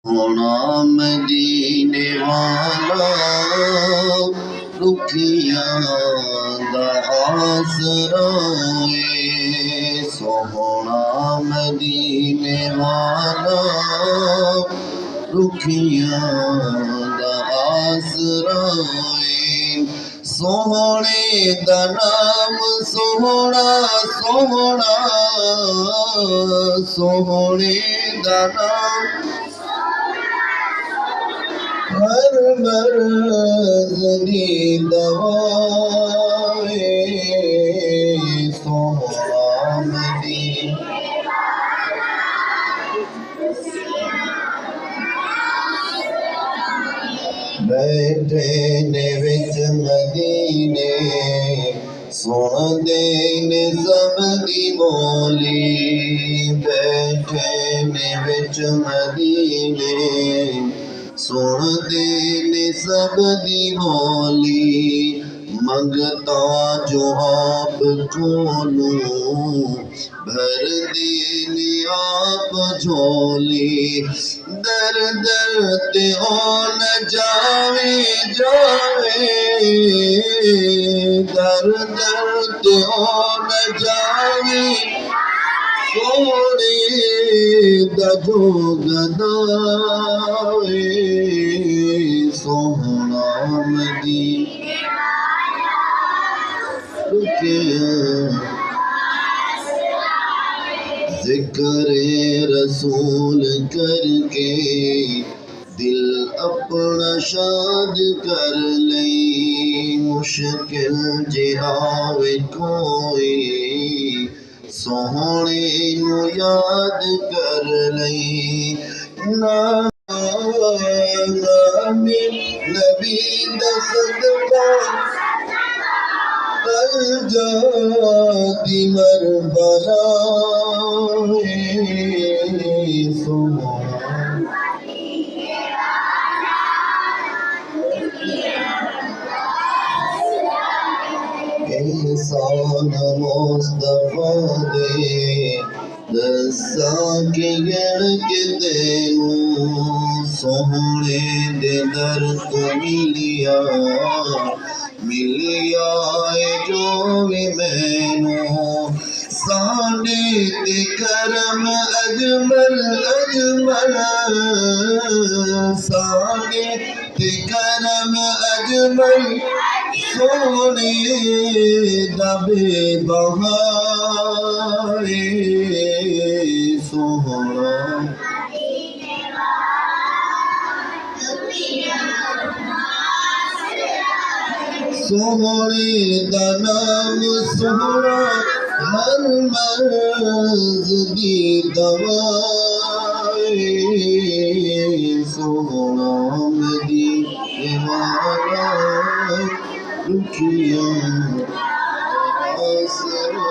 होना मदीने वाला रुखियां दा आसरा है। सोहना मदीने वाला रुखियां दा आसरा है। सोहने दा नाम सोहना सोहना सोहने दा नाम हर मर्ज़ दी दवा है। सोहना मदीने बैठे ने विच मदीने सुनदे ने सब दी बोली। बैठे ने विच मदीने सुनदे ने सब दी बोली। मंगता जो आप खोलू भर देने आप झोली। दर दर ते न जावे जावे दर दर ते न जावे सोने दजो गदावे। सोहना मदीने ज़िक्रे रसूल करके दिल अपना शाद कर लई। मुश्किल जिहावे कोई सोहने नू याद कर लई। नबी दा सदका जाती मरबला एहसान मुस्तफा दे दसा के गण के देनू। सोहने दे दर तो मिलिया मिलिया जो भी मैनू। साडे ते करम अजमल अजमल साडे ते करम अजमल सोने दबे बहाए। सोहना सोहने दा नाम सोहना हर मर्ज़ दी दवा है। सोहना मदीने वाला रुखियां आसरा